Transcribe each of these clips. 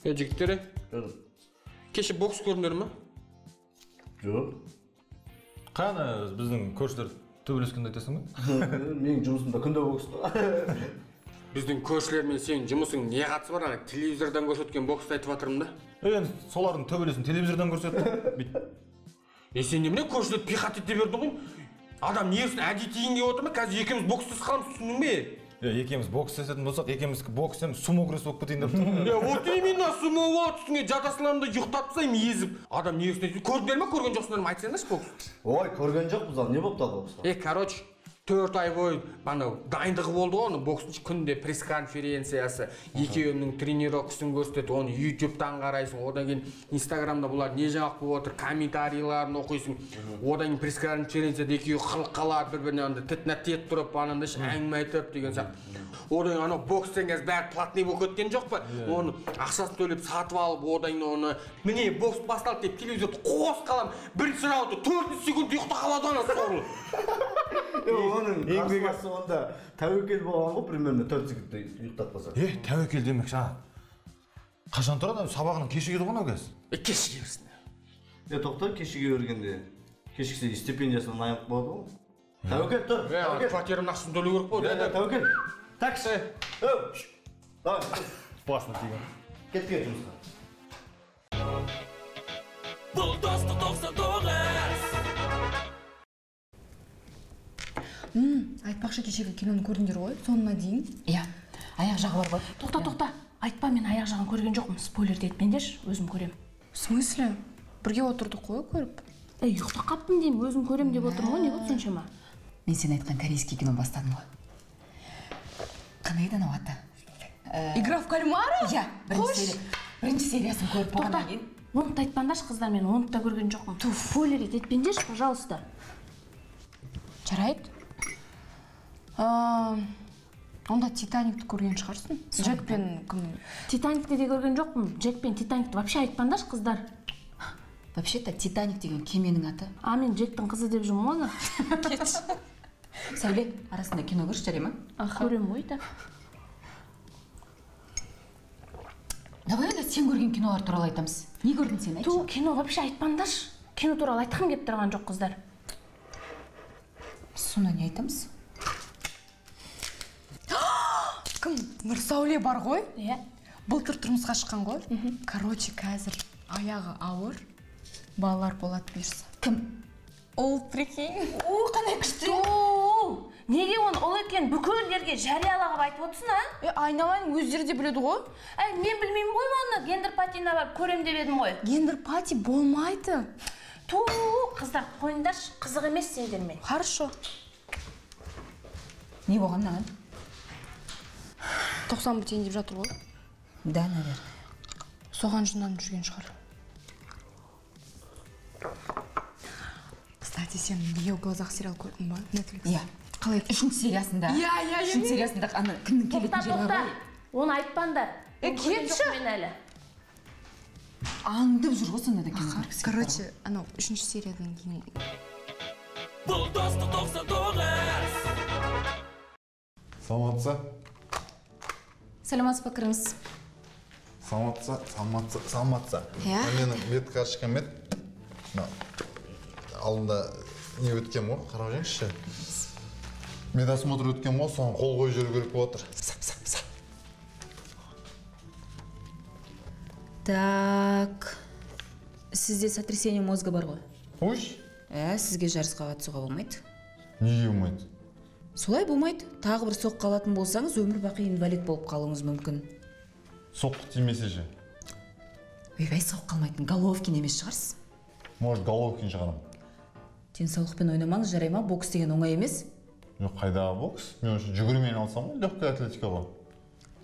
Жігіттер, кеше бокс көрдіңдер ме? Жоқ. Қаны біздің көршілер төбелескенде айтасың ба? Менің жұмысымда күнде бокс бар. Біздің көршілер мен сенің жұмысың не қатысы бар? Телевизордан көрсеткен боксты айтып жатырмын да. Енді солардың төбелесін телевизордан көрсетті. Сен немене көршілер пихат ете бердің ғой? Адам нерсін әдей тиінге отыр ма? Қазір екеуміз бокстыз қаламыз, түсіндің бе? Екеуміз бокс жасайтын болсақ, екеуміз бокс сумо күрес болып кетейін деп тұрмын. Вот именно сумо болады, үстіңе жатасыларымды ұйықтатып тастаймын, езіп. Адам нерсін айтып, көрдіңдер ме, көрген жоқсыңдар ма, айтсаңдаршы бокс? Ой, көрген жоқпыз, не болып қалды боксқа? Короче, 4 ай бойы дайындығы болды ғой, бокстың күнде пресс-конференциясы, екеуінің тренировкасын көрсетеді, оны YouTube-тан қарайсың, одан кейін Instagram-да бұлар не жаңалық болып отыр, комментарийларын оқисың, одан кейін пресс-конференцияда екеуі қылқалап бір-біріне тіт-нәт тет тұрып, анандай әңгіме айтып деген сияқты. Одан кейін анау бокс деген кәзір бәрі платный болып кеткен жоқ па? Оны ақшасын төлеп сатып алып, одан кейін оны міне бокс басталды деп телевизорды қос қалам, бірінші раунды 4 секунд ұйықта қалады ана сорлы. Оның қарсыласы онда тәуекел болған ғой, примерно 4 секундта ұйықтатпаса. Тәуекел демекші, қашан тұрады? Сабағының кешігеді ғой қазір. Кешіге берсін. Тоқта, кешіге бергенде кешіксе стипендиясынан айырып болады ғой. Тәуекел тұр. Квартираның ақысын төлеу керек болды. Тәуекел. Такси. Давай. Басына тиген. Кеткен жұмысқа. Бұл достық 99. Айтпақшы кешегі киноны көрдіңдер ғой, соңына дейін. Иә, аяқ жағы бар ғой. Тоқта. Айтпа, мен аяқ жағын көрген жоқпын. Спойлерді етпеңдерші, өзім көрем. В смысле? Бірге отырдық қой көріп. Ұйықтап қаптым деймін, өзім көрем деп отырмын ғой, не болды соншама? Мен сен айтқан корейский кино бастадым ғой. Қандай еді анау аты? Игра в кальмара? Иә, бірінші сериясын көріп болғаннан кейін. Оны да айтпаңдаршы, қыздар, мен оны да көрген жоқпын. Спойлер етпеңдерші, пожалуйста. Жарайды. Онда Титаникті көрген шығарсың? Джек пен кім? Титаникті де көрген жоқпын. Джек пен Титаникті вообще айтпаңдаршы, қыздар. Вообще-то Титаник деген кеменің аты. Мен Джектің қызы деп жүрмін оны. Кетші. Сәуле, арасында кино көрші жарай ма? Көрем ғой да. Давай енді сен көрген кинолар туралы айтамыз. Не көрдің сен айтшы? Кино вообще айтпаңдаршы. Кино туралы айтқым келіп тұрған жоқ, қыздар. Сонда не айтамыз? Кім? Нұрсәуле бар ғой? Иә. Былтыр тұрмысқа шыққан ғой? Короче, қазір аяғы ауыр балалар болады берсі. Кім? Ол, прикинь. Қандай күшті. Неге оны ол екен бүкіл елге жариялап айтып отырсың, а? Айналайын өздері де біледі ғой. Мен білмеймін ғой оны, гендер патиына барып көрем деп едім ғой. Гендер пати болмайды. Қыздар, қойыңдаршы, қызық емес сендермен. Хорошо. Не болған наған? 90 бітейін деп жатыр ғой. Да, наверное. Соған жынданып жүрген шығар. Кстати, сен «Ее в глазах» сериал көрдің ба? Netflix. Иә. Қалай? 3-ші сериясында. Иә. 3-ші сериясында кімнің келетін жері бар? Оны айтпаңдар. Кетші. Аңдып жүр ғой сонда да кино көргісі. Короче, анау 3-ші сериядан кейін. Бұл достық 99. Саламатса? Саламатсыз ба, кіріңіз. Саламатса. Иә? Менің бет карточкам ет. Алдында не өткен ғой, қарап жеңізші. Медосмотр өткен ғой, соған қол қой жүру керек болып отыр. Так. Сізде сотрясение мозга бар ғой? Уш? Сізге жарысқа қатысуға болмайды. Неге болмайды? Солай болмайды. Тағы бір соққы алатын болсаңыз, өмір бақи инвалид болып қалуыңыз мүмкін. Соққы тимесе же? Ойбай, соққы алмайтын, головкин емес шығарсыз. Может, головкин шығарам. Денсаулықпен ойнамаңыз, жарай ма? Бокс деген оңай емес. Жоқ, қайдағы бокс? Мен үшін жүгірумен алсам ғой, легкая атлетика ғой.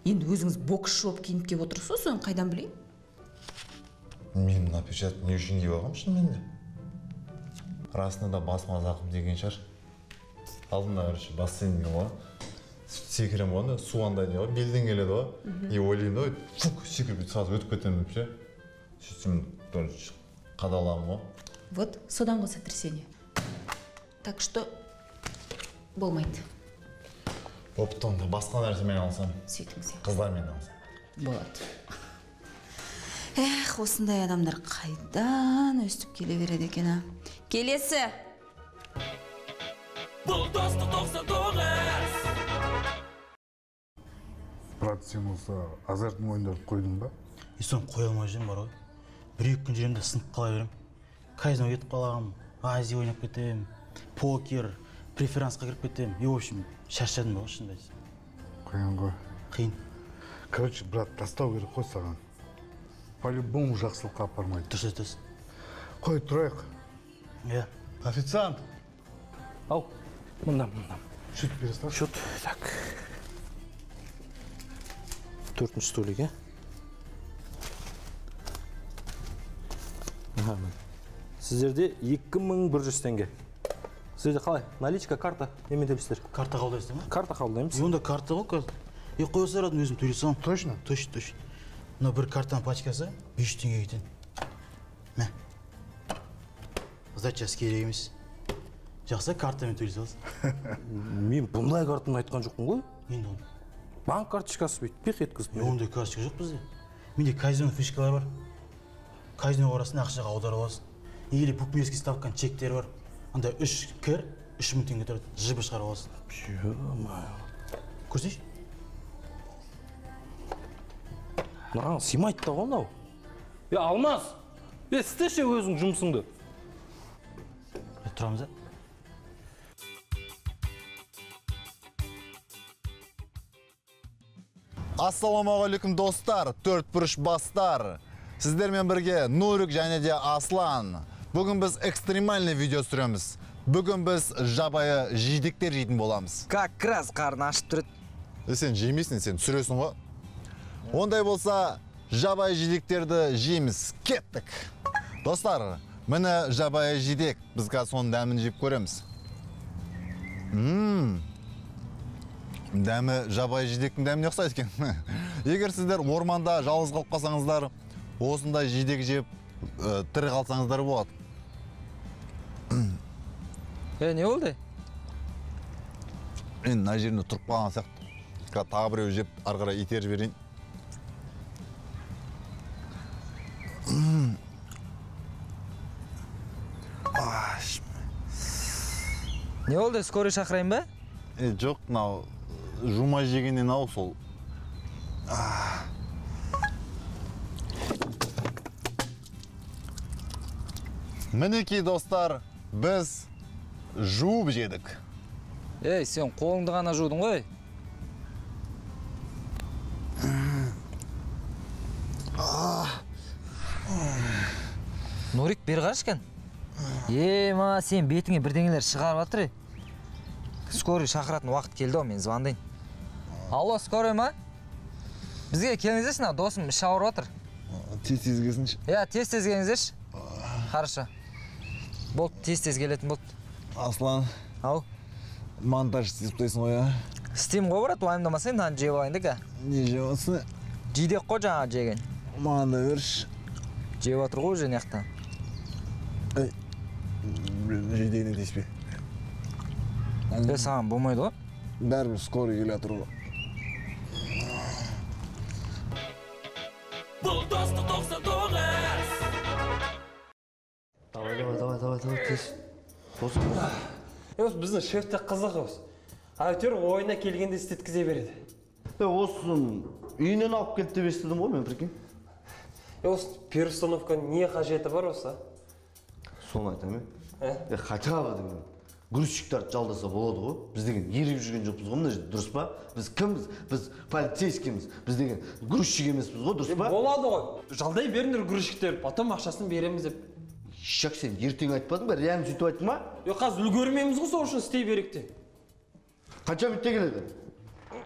Енді өзіңіз боксшы болып киініп кеп отырсыз ғой, соны қайдан білейін? Мен мына перчатка не үшін киіп алғам шынымен де? Расында да бас мазақым деген шығар. Алдында бассейнге ғой, секірем ғой, су андайды ғой, белден келеді ғой. И ойлаймын ғой, секіріп сразу өтіп кетемін деп ше. Сөйтсем қадалам ғой. Вот, содан ғой сотрясение. Так что болмайды. Опты онда басқа нәрсемен алсам. Сөйтіңіз. Қыздармен алсам. Болады. осындай адамдар қайдан өстіп келе береді екен, а? Келесі! Бұл достық 99. Брат, сен осы азартный ойындарды қойдың ба? Сон қоя алмай жүрмін бар ғой. Бір-екі күн жүремін де сынып қала беремін. Казиноға кетіп қаламын, Азия ойнап кетемін, покер, преферансқа кіріп кетемін. В общем, шаршадым ба шынымды айтсам. Қиын ғой. Қиын. Короче, брат, тастау керек қой саған. По-любому жақсылыққа апармайды. Дұрыс айтасың. Қой, тұрайық. Иә. Официант, Ау, мындан. счет бере салшы. Счет, так. 4-ші столик, е? Сіздерде 2100 теңге. Сіздерде қалай? Наличка, карта, немен төлейсіздер? Карта қабылдайсыздар ма? Карта қабылдаймыз. Онда карта ғой қазір. Қоя салатын өзім төлей саламын. Точно? Точно. Мына бір картаның пачкасы 500 теңге кетеді. Мә. Сдачасы керек емес. Жақсы картамен төлей саласың. Мен бұндай картаны айтқан жоқпын ғой. Енді оны. Банк карточкасы бүйтіп пиқ еткізіп. Ондай карточка жоқ бізде. Менде казино фишкалар бар. Казино барасың, ақшаға аударып аласың. Или букмекерский ставканың чектері бар. Анда 3 кір 3000 теңге тұрады. Жібі шығарып аласың. Көрсейші? Маған сыймайды да ғой мынау. Алмас! Істеші өзің жұмысыңды. Тұрамыз, ә? Ассалаумағалейкум достар, төрт бұрыш бастар. Сіздермен бірге Нурик және де Аслан. Бүгін біз экстремальный видео түсіреміз. Бүгін біз жабайы жидектер жейтін боламыз. Как раз қарны ашып тұрады. Сен жемейсің, сен түсіресің ғой. Ондай болса, жабайы жидектерді жейміз. Кеттік. Достар, міне жабайы жидек. Біз қазір соның дәмін жеп көреміз. Дәмі жабайы жидектің дәміне ұқсайды екен. Егер сіздер орманда жалғыз қалып қалсаңыздар, осындай жидек жеп тірі қалсаңыздар болады. Не болды? Мен мына жерінде тұрып қалған сияқты. Тағы біреу жеп, ары қарай итеріп жіберейін. Не болды, скорый шақырайын ба? Жоқ, мынау жумай жегеннен ау сол. Мінекей достар, біз жуып жедік. Сен қолыңды ғана жудың ғой. Нурик, бері қарашқан. Ма, сен бетіңе бірдеңелер шығарып атыр. Скорый шақыратын уақыт келді, мен звондайын. Алло, скорый ма? Бізге келіңіздерші, досым іш ауырып отыр. Тез-тез келсінші. Тез-тез келіңіздерші. Хорошо. Болды, тез-тез келетін болды. Аслан. Ау. Монтаж істеп тойсың ғой, а? Істеймін ғой, брат, уайымдамасың, мынаны жеп алайын дека. Не жеп алсың? Жидек қой жаңа жеген. Маған да берші. Жеп отыр ғой жен яқтан. Жидегіне тиіспе. Саған болмайды ғой? Бәрібір скорый келе жатыр ғой. Бұл достық 99. Давай, тез. Біздің шефте қызық осы. Әйтеуір ойына келгенде істеткізе береді. Осын үйінен алып келді деп естідім ғой мен, прикинь. Осы перестановканың не қажеті бар осы? Соны айтам, хотя бы деген грузчиктарды жалдаса болады ғой. Біз деген еріп жүрген жоқпыз ғой, мына жерде, дұрыс па? Біз кімбіз? Біз полицейскийміз. Біз деген грузчик емеспіз ғой, дұрыс па? Болады ғой. Жалдай беріңдер грузчиктер, потом ақшасын береміз деп. Шак, сен ертең айтпадың ба? Реально сөйтіп айттың ба? Қазір үлгермейміз ғой, сол үшін істей берек те. Қанша минутта келеді?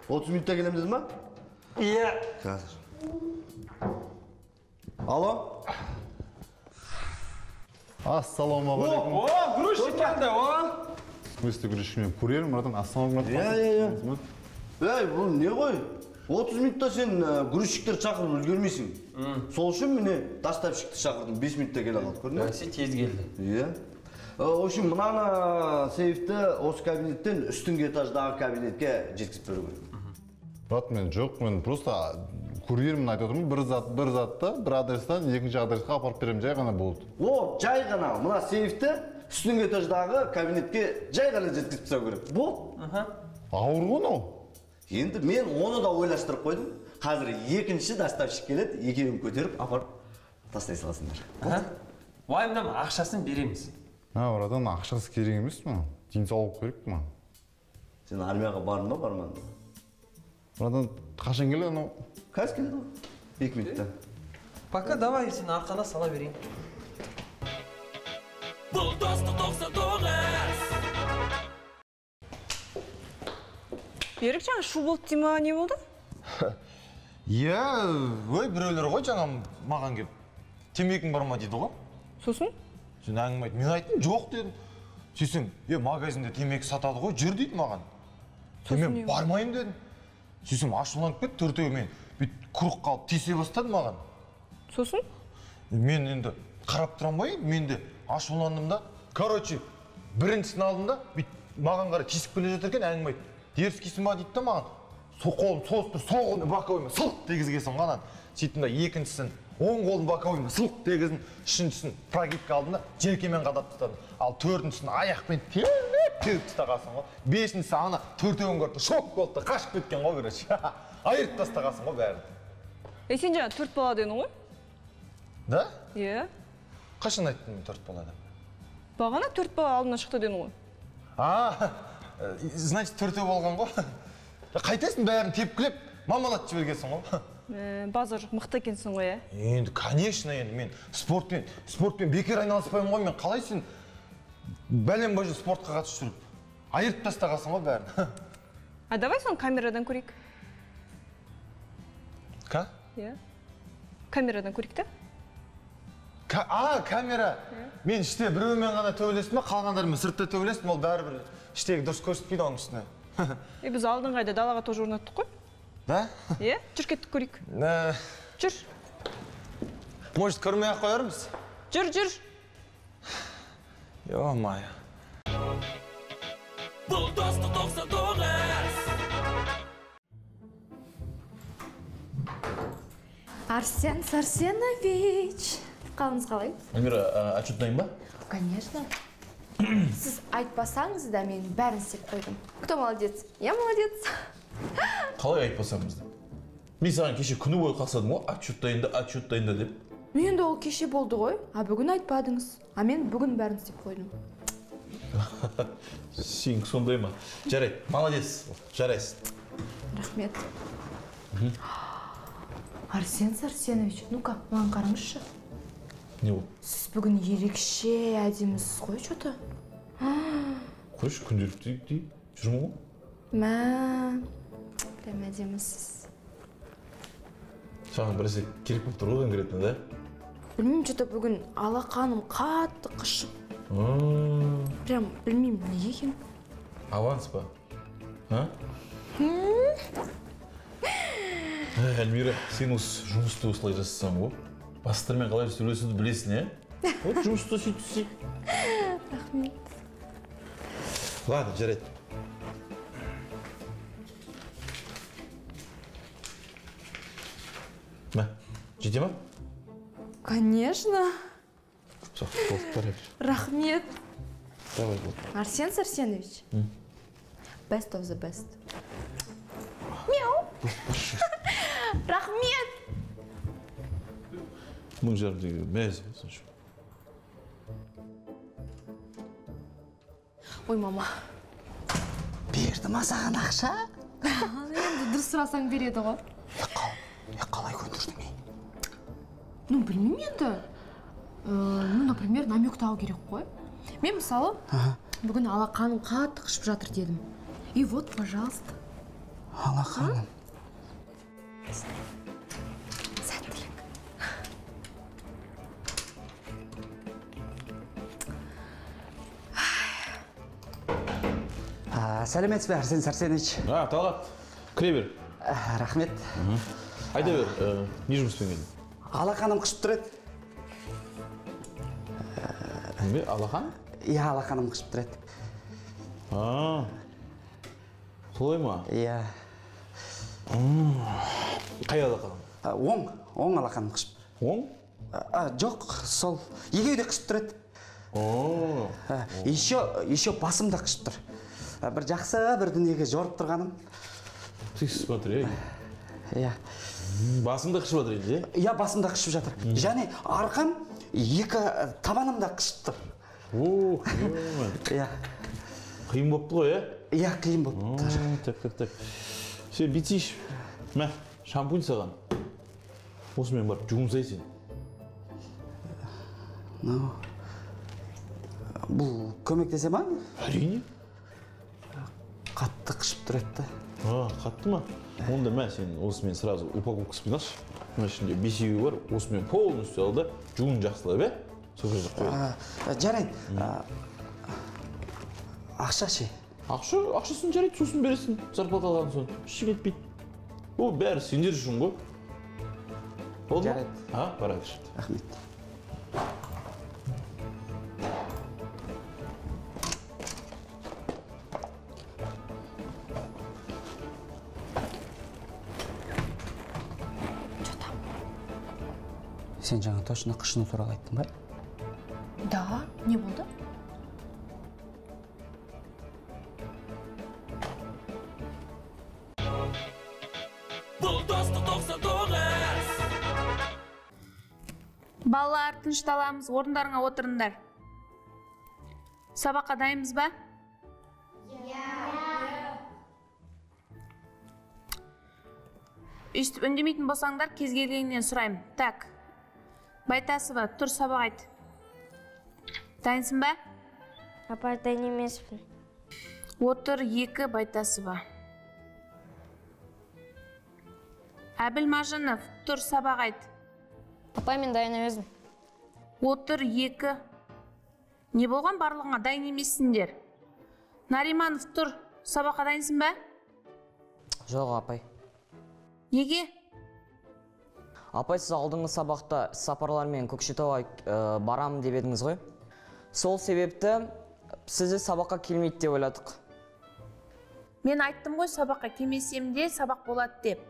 30 минутта келем дедің ба? Иә. Қазір. Алло? Ассалаумағалейкум. Грузчик келді, В смысле грузчик? Мен курьерім, братан, ассалаумағалейкум. Бұл не ғой? 30 минутта сен грузчиктер шақырып үлгермейсің. Сол үшін міне доставщикті шақырдым, 5 минутта келе қалды, көрдің бе? Сен тез келді. Иә. В общем, мынаны сейфті осы кабинеттен үстіңгі этаждағы кабинетке жеткізіп беру керек. Брат, мен жоқ, мен просто курьермін айтып отырмын, бір затты бір адрестен екінші адресқа апарып беремін, жай ғана болды. О, жай ғана, мына сейфті үстіңгі этаждағы кабинетке жай ғана жеткізіп тастау керек. Болды. Ауыр ғой мынау. Енді мен оны да ойластырып қойдым. Қазір екінші доставщик келеді, екеуін көтеріп апарып тастай саласыңдар. Уайымдама, ақшасын береміз. Братан, ақшасы керек емес маған. Денсаулық керек маған. Сен армияға бардың ба, бармадың ба? Братан, қашан келеді анау? Қазір келеді ғой. 2 минутта. Пока давай сені арқана сала берейін. Бұл достық 99. Берік жаңа шу болды дей ма, не болды? Біреулер ғой жаңа маған кеп. Темекің бар ма дейді ғой. Сосын? Сен әңгіме айт. Мен айттым, жоқ дедім. Сөйтсем, магазинде темекі сатады ғой, жүр дейді маған. Мен бармайын дедім. Сөйтсем, ашуланып кетті, төртеуі мен бүйтіп құрық қалып тисе бастады маған. Сосын? Мен енді қарап тұрам ба енді, мен де ашуландым да. Короче, біріншісін алдым да, маған қарай тесіп келе жатыр екен, әңгіме айт. Дерзкейсің ба дейді да маған. Қолым созып тұр, сол қолымды боковыйыма сылқ дегізгесін ғанан. Сөйттім да екіншісін оң қолын боковыйыма сылқ дегізін, үшіншісін прогибка алдым да, желкемен қадап тастадым. Ал төртіншісін аяқпен теріп тастағасың ғой. Бесіншісі ана төртеуін көрді, шок болды, қашып кеткен ғой короче. Айырып тастағасың ғой бәрін. Сен жаңа 4 бала дедің ғой? Да? Иә. Қашан айттың мен 4 бала деп? Бағана 4 бала алдынан шықты дедің ғой. Значит, төртеу болған ғой. Қайтесің бәрін тепкілеп, мамалат жібергенсің ғой. Базар жоқ, мықты екенсің ғой, Енді, конечно, енді мен спортпен бекер айналыспаймын ғой, мен қалай сен бәлем бойы спортқа қатысып жүріп, айырып тастағасың ғой бәрін. Давай соны камерадан көрейік. Ка? Иә. Камерадан көрейік та? Камера. Мен іште біреумен ғана төбелестім ба, қалғандармен сыртта төбелестім, ол бәрібір іштегі дұрыс көрсетпейді оның үстіне. Біз алдын қайда далаға тоже орнаттық қой. Да? Иә, жүр кеттік көрейік. Жүр. Может, көрмей-ақ қоярмыз? Жүр. Ё-моё. Бұл достық 99. Арсен Сарсенович. Қалыңыз қалай? Эльмира, отчет дайын ба? Конечно. Сіз айтпасаңыз да мен бәрін істеп қойдым. Кто молодец? Я молодец. Қалай айтпасаңыз да? Мен саған кеше күні бойы қалсадым ғой, отчет дайында деп. Мен де ол кеше болды ғой, бүгін айтпадыңыз. Мен бүгін бәрін істеп қойдым. Сен сондай ма? Жарайды, молодец, жарайсың. Рахмет. Арсен Сарсенович, ну-ка, маған қараңызшы. Не ол? Сіз бүгін ерекше әдемісіз ғой, что-то. Қойшы, күнделікті дейді, жүрмін ғой? Прям әдемісіз. Саған біресе керек болып тұр ғой конкретно, да? Білмеймін, что-то бүгін алақаным қатты қышып. Прям білмеймін, неге екен? Аванс па? Эльмира, сен осы жұмысты осылай жасасаң ғой. Бастармен қалай сөйлесуді білесің, Вот жұмысты сөйтсей. Рахмет. Ладно, жарайды. Жете ма? Конечно. Все, пора бер. Рахмет. Давай, вот. Арсен Сарсенович. Best of the best. Мяу. Рахмет. Мың жарым деген мәз болсын. Ой, мама. Берді ма саған ақша? Енді дұрыс сұрасаң береді ғой. Қалай көндірдің? Ну, білмеймін енді. Ну, например, намек тау керек қой. Мен мысалы, бүгін алақаным қатты қышып жатыр дедім. И вот, пожалуйста. Алақаным. Сәттілік. Сәлеметсіз бе, Арсен Сарсенович? Талғат, кіре бер. Рахмет. Айда бер, не жұмыспен келдің? Алақаным қышып тұр еді. Неме, алақан? Иә, алақаным қышып тұр еді. Солай ма? Иә. Қай алақаным? Оң алақаным қышып. Оң? Жоқ, сол. Егеуде қышып тұрады. Еще басым да қышып тұр. Бір жақсы бір дүниеге жорып тұрғаным. Ты смотри. Иә. Басым да қышып жатыр енді, е? Иә, басым да қышып жатыр. Және арқам екі табаным да қышып тұр. Иә. Қиын болыпты ғой, е? Иә, қиын болыпты. Так. Сен бүйтсейші. Мә, шампунь саған. Осымен барып жуынсай сен. Бұл көмектесе ма? Әрине. Қатты қышып тұр етті. Қатты ма? Онда мә, сен осымен сразу упаковка спинашы. Мына ішінде бесеуі бар, осымен полностью ал да, жуын жақсылап, е? Сол жерде қойды. Жарайды. Ақша ше? Ақшасын жарайды, сосын бересің, зарплата алған соң. Ештеңе етпейді. Ол бәрі сендер үшін ғой. Болды ма? Жарайды. Бара бер. Рахмет. Сен жаңа точно қышыну туралы айттың ба? Да, не болды? Бұл достық 99. Балалар, тынышталамыз, орындарыңа отырыңдар. Сабаққа дайынбыз ба? Үстіп үндемейтін болсаңдар, кез келгеннен сұрайым. Так. Байтасова, тұр, сабақ айт. Дайынсың ба? Апай, дайын емеспін. Отыр, 2, Байтасова. Әбіл Мажынов, тұр, сабақ айт. Апай, мен дайын емеспін. Отыр, 2. Не болған, барлығыңа дайын емессіңдер? Нариманов, тұр, сабаққа дайынсың ба? Жоқ, апай. Неге? Апай, сіз алдыңғы сабақта сапарлармен Көкшетауға барамын деп едіңіз ғой. Сол себепті сізді сабаққа келмейді деп ойладық. Мен айттым ғой, сабаққа келмесем де сабақ болады деп.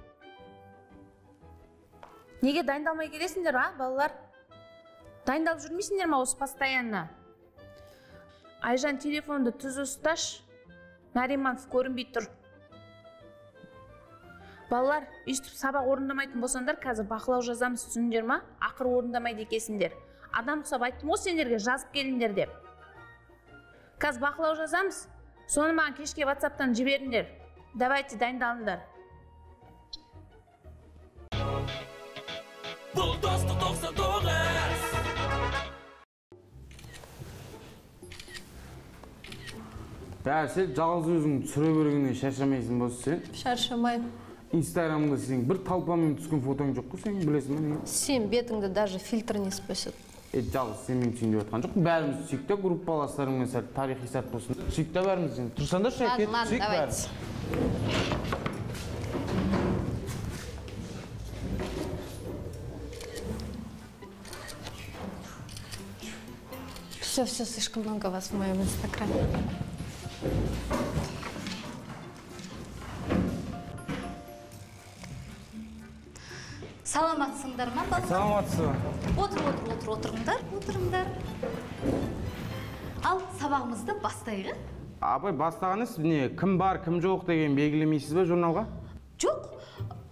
Неге дайындалмай келесіңдер, балалар? Дайындалып жүрмейсіңдер ма осы постоянно? Айжан, телефонды түз ұсташ. Нариманов көрінбей тұр. Балалар, үстіп сабақ орындамайтын болсаңдар, қазір бақылау жазамыз, түсіндер ма? Ақыр орындамайды екесіңдер. Адам құсап айттым ғой сендерге жазып келіңдер деп. Қазір бақылау жазамыз, соны маған кешке WhatsApp-тан жіберіңдер. Давайте, дайындалыңдар. Бұл достық 99. Сен жалғыз өзің түсіре бергеннен шаршамайсың болсы сен? Шаршамайым. Инстаграмда сен бір толпамен түскен фотоң жоқ қой, сен білесің бе? Сен бетіңді даже фильтр не спасет. Жалғыз сен мен түсейін деп жатқан жоқ. Бәріміз түсейік те, группаластарыңмен сәл тарихи сәт болсын. Түсейік те бәріміз. Тұрсаңдар шәкет, түсейік бәріміз. Все, слишком много вас в моем инстаграме. Саламатсыңдар ма, балалар? Саламатсыз. Отырыңдар. Ал сабағымызды бастайық. Апай, бастағаныз не, кім бар, кім жоқ деген белгілемейсіз бе журналға? Жоқ,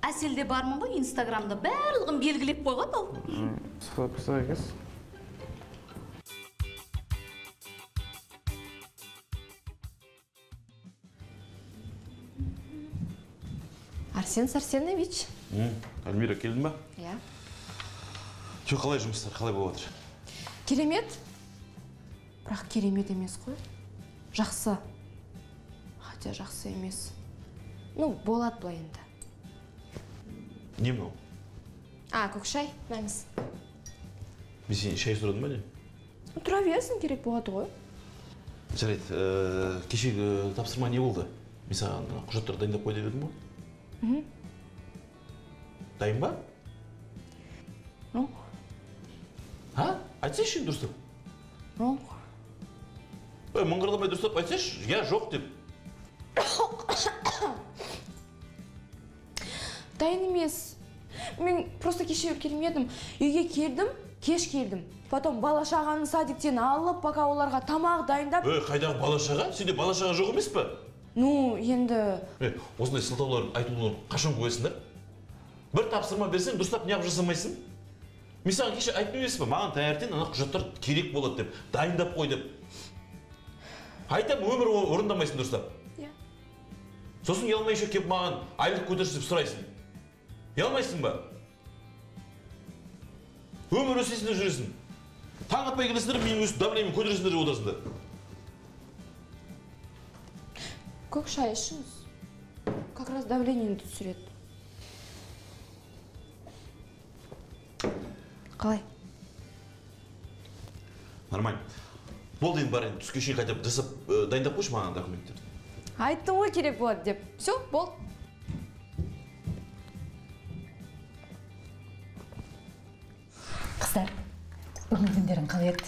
әселде бармын ғой, инстаграмда барлығын белгілеп қойған ол. Қысқа екес. Арсен Сарсенович. Альмира, келдің ба? Иә. Қалай жұмыстар, қалай болып отыр? Керемет. Бірақ керемет емес қой. Жақсы. Хотя жақсы емес. Болады былай енді. Не мынау? Көкшай, мәңіз. Мен сен шай сұрадым ба не? Тұра берсін, керек болады ғой. Жарайды, кешегі тапсырма не болды? Мен саған құжаттар дайындап қой деп едім ғой? Дайын ба? Айтсайшы дұрыстап. Мыңғырламай дұрыстап айтсайшы, я жоқ деп. Дайын емес. мен просто кеше келмедім. Үйге келдім, кеш келдім. Потом бала шағаны садиктен алып, пока оларға тамақ дайындап. Қайдағы бала шаға? Сенде бала шаға жоқ емес пе? Ну, енді... Осындай сылтаулар, айтулар қашан қоясыңдар? Бір тапсырма берсең, дұрыстап неғып жасамайсың? Мен саған кеше айтып емес пе? Маған таңертең ана құжаттар керек болады деп, дайындап қой деп. Айтам, өмір орындамайсың дұрыстап. Сосын ұялмай еще кеп маған айлық көтерші деп сұрайсың. Ұялмайсың ба? Өмір өсесіңдер жүресің. Таң атпай келесіңдер, менің өсіп давлениемен көтересіңдер деп отырсыңдар. Көк шай ішіңіз. Как раз давлениені түсіреді. Қалай? Нормально. Болды енді бар енді түске шейін қайтып жасап дайындап қойшы маған документтерді. Айттым ғой керек болады деп. Все, болды. Қыздар, бүгінгі күндерің қалай еді?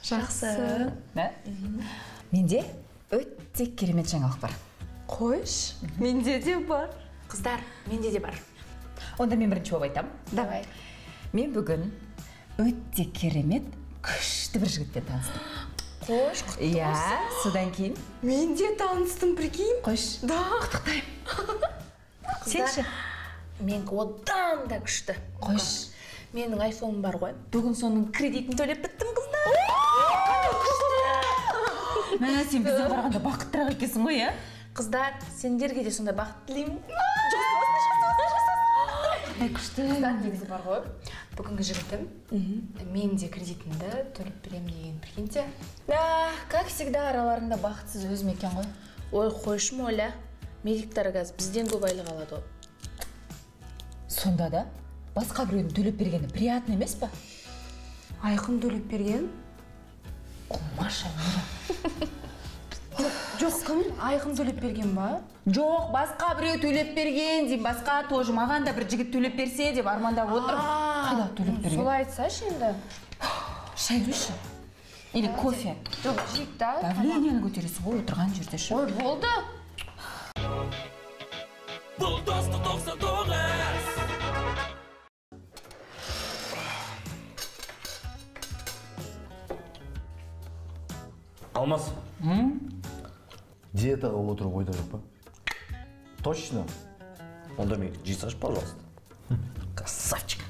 Жақсы. Менде өте керемет жаңалық бар. Қойш, менде де бар. Қыздар, менде де бар. Онда мен бірінші болып айтам. Давай. Мен бүгін өте керемет, күшті бір жігітпен таныстым. Қош, құттықтаймын. Иә, содан кейін мен де таныстым, прикинь. Қош. Да. Құттықтаймын. Сенші? Менікі одан да күшті. Қош. Менің айфоным бар ғой. Бүгін соның кредитін төлеп біттім, қыздар. Мәна, сен бізден қарағанда бақыттырақ екенсің ғой, иә? Қыздар, сендерге де сондай бақыт тілеймін. Күшті. Қыздар негізі бар ғой. Бүгінгі жігітім, мен де кредитімді төлеп берем деген прикиньте. Да, как всегда араларында бақытсыз өзім екен ғой. Ой, қойшым Оля. Медиктар газ бізден көп айлық алады ғой. Сонда да басқа біреудің төлеп бергені приятно емес па? Айқын төлеп берген? Маша, жоқ, кім? Айқын төлеп берген ба? Жоқ, басқа біреу төлеп берген дейм, басқа тоже маған да бір жігіт төлеп берсе деп армандап отыр. Қайда төлеп берген? Солай айтсашы енді. Шай құйшы. Или кофе. Жоқ, жейік та. Давлениені көтересің ғой отырған жерде ше. Ой, болды. Бұл достық 99. Алмас. Диетаға отырып ойда жоқ па? Точно? Онда мен жейсаш, пожалуйста. Красавчик.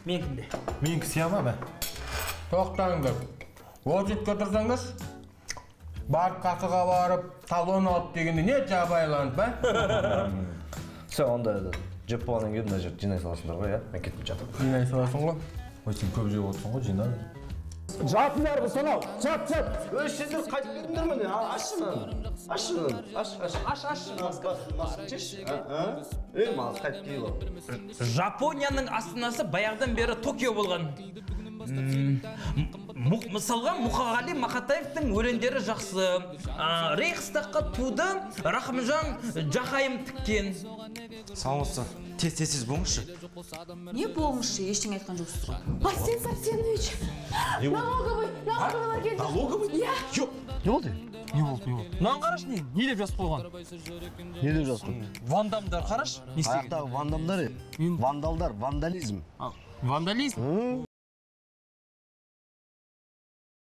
Менікінде. Менікі сияма ба? Тоқтаңдар. Ол жетке тұрсаңыз, барып қасыға барып, талон алып дегенде не жабайланып ба? Все, онда жеп болғаннан кейін мына жерді жинай саласыңдар ғой, иә? Мен кетіп жатырмын. Жинай саласың ғой? Ой, сен көп жеп отырсың ғой, жинады. Жатыңдар ғой сонау, жат. Сендер қайтып келдіңдер ме? Мағыз қайтып келіп. Жапонияның астанасы баяғыдан бері Токио болған. Мысалға Мұқағали Мақатаевтың өлеңдері жақсы. Рейхстагқа туды Рахымжан Жақайым тіккен. Саламатсыз. Тез болыңызшы. Не болыңызшы, ештеңе айтқан жоқсыз ғой. Арсен Арсенович, налоговый келді. Налоговый? Иә. Жоқ. Не болды? Не болды? Мынаны қараш, не деп жазып қойған? Не деп жазып қойған? Вандамдар қараш. Аяқтағы вандамдар, вандалдар, вандализм. Вандализм?